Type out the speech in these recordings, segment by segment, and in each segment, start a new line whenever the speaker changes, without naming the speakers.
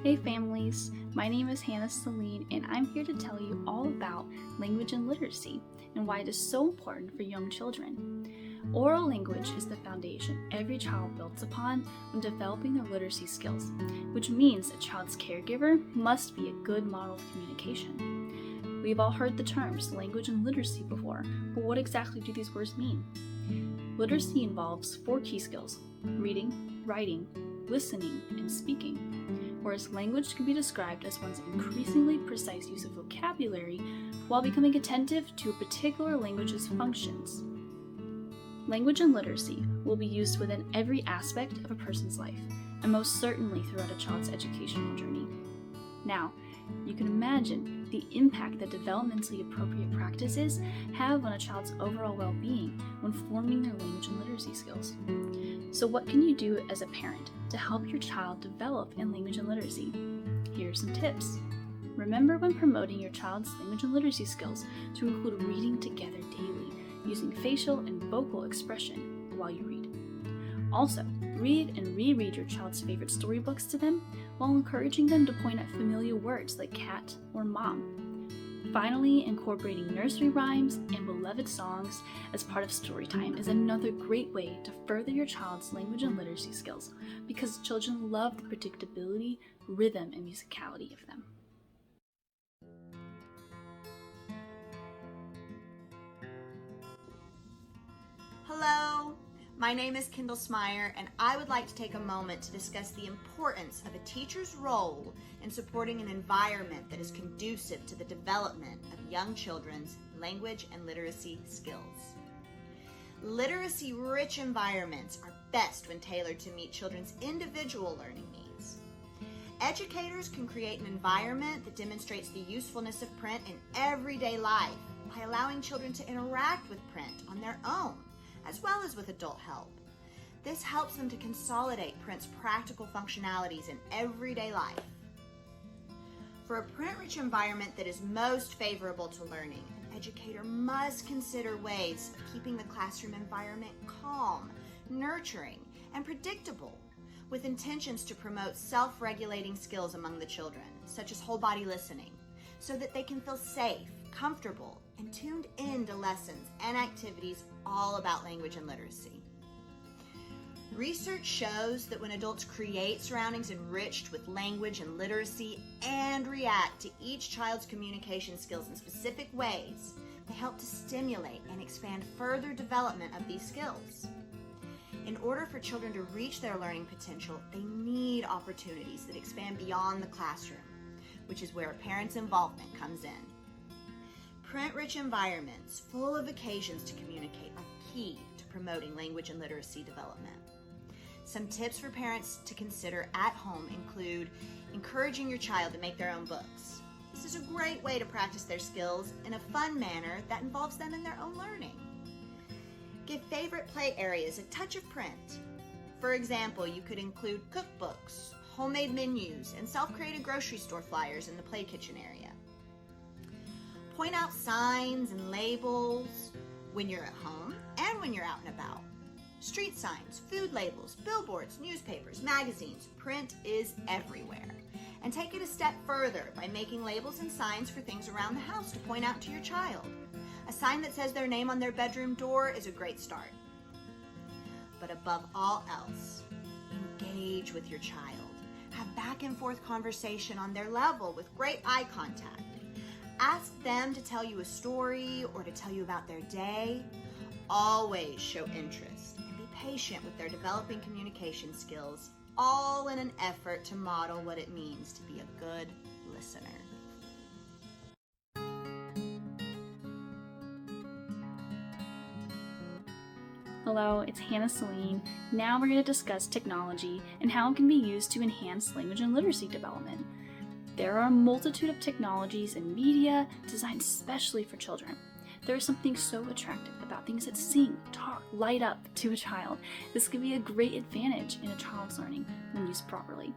Hey families, my name is Selin and I'm here to tell you all about language and literacy and why it is so important for young children. Oral language is the foundation every child builds upon when developing their literacy skills, which means a child's caregiver must be a good model of communication. We've all heard the terms language and literacy before, but what exactly do these words mean? Literacy involves 4 key skills: reading, writing, listening, and speaking, whereas language can be described as one's increasingly precise use of vocabulary while becoming attentive to a particular language's functions. Language and literacy will be used within every aspect of a person's life, and most certainly throughout a child's educational journey. Now, you can imagine the impact that developmentally appropriate practices have on a child's overall well-being when forming their language and literacy skills. So what can you do as a parent to help your child develop in language and literacy? Here are some tips. Remember when promoting your child's language and literacy skills to include reading together daily, using facial and vocal expression while you read. Also, read and reread your child's favorite storybooks to them while encouraging them to point at familiar words like cat or mom. Finally, incorporating nursery rhymes and beloved songs as part of story time is another great way to further your child's language and literacy skills because children love the predictability, rhythm, and musicality of them.
Hello, my name is Kyndall Smyre, and I would like to take a moment to discuss the importance of a teacher's role in supporting an environment that is conducive to the development of young children's language and literacy skills. Literacy-rich environments are best when tailored to meet children's individual learning needs. Educators can create an environment that demonstrates the usefulness of print in everyday life by allowing children to interact with print on their own, as well as with adult help. This helps them to consolidate print's practical functionalities in everyday life. For a print-rich environment that is most favorable to learning, an educator must consider ways of keeping the classroom environment calm, nurturing, and predictable, with intentions to promote self-regulating skills among the children, such as whole-body listening, so that they can feel safe, comfortable, and tuned in to lessons and activities all about language and literacy. Research shows that when adults create surroundings enriched with language and literacy and react to each child's communication skills in specific ways, they help to stimulate and expand further development of these skills. In order for children to reach their learning potential, they need opportunities that expand beyond the classroom, which is where a parent's involvement comes in. Print-rich environments full of occasions to communicate are key to promoting language and literacy development. Some tips for parents to consider at home include encouraging your child to make their own books. This is a great way to practice their skills in a fun manner that involves them in their own learning. Give favorite play areas a touch of print. For example, you could include cookbooks, homemade menus, and self-created grocery store flyers in the play kitchen area. Point out signs and labels when you're at home and when you're out and about. Street signs, food labels, billboards, newspapers, magazines, print is everywhere. And take it a step further by making labels and signs for things around the house to point out to your child. A sign that says their name on their bedroom door is a great start. But above all else, engage with your child. Have back and forth conversation on their level with great eye contact. Ask them to tell you a story or to tell you about their day. Always show interest and be patient with their developing communication skills, all in an effort to model what it means to be a good listener.
Hello, it's Selin. Now we're going to discuss technology and how it can be used to enhance language and literacy development. There are a multitude of technologies and media designed especially for children. There is something so attractive about things that sing, talk, light up to a child. This can be a great advantage in a child's learning when used properly.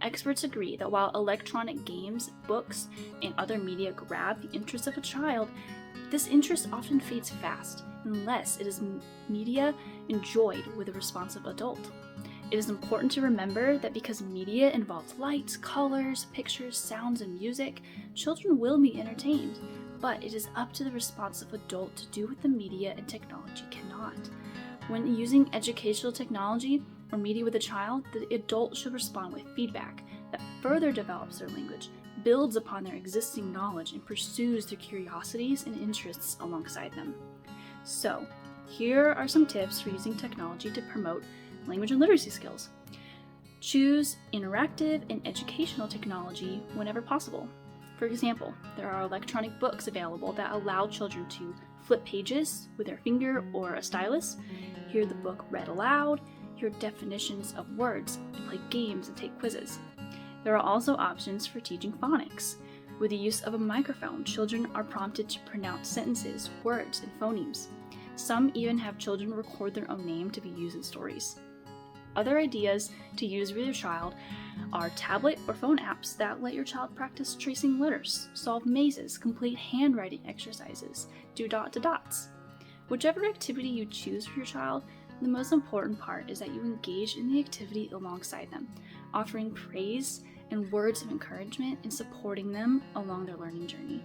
Experts agree that while electronic games, books, and other media grab the interest of a child, this interest often fades fast unless it is media enjoyed with a responsive adult. It is important to remember that because media involves lights, colors, pictures, sounds, and music, children will be entertained, but it is up to the responsive adult to do what the media and technology cannot. When using educational technology or media with a child, the adult should respond with feedback that further develops their language, builds upon their existing knowledge, and pursues their curiosities and interests alongside them. So, here are some tips for using technology to promote language and literacy skills. Choose interactive and educational technology whenever possible. For example, there are electronic books available that allow children to flip pages with their finger or a stylus, hear the book read aloud, hear definitions of words, and play games and take quizzes. There are also options for teaching phonics. With the use of a microphone, children are prompted to pronounce sentences, words, and phonemes. Some even have children record their own name to be used in stories. Other ideas to use with your child are tablet or phone apps that let your child practice tracing letters, solve mazes, complete handwriting exercises, do dot-to-dots. Whichever activity you choose for your child, the most important part is that you engage in the activity alongside them, offering praise and words of encouragement and supporting them along their learning journey.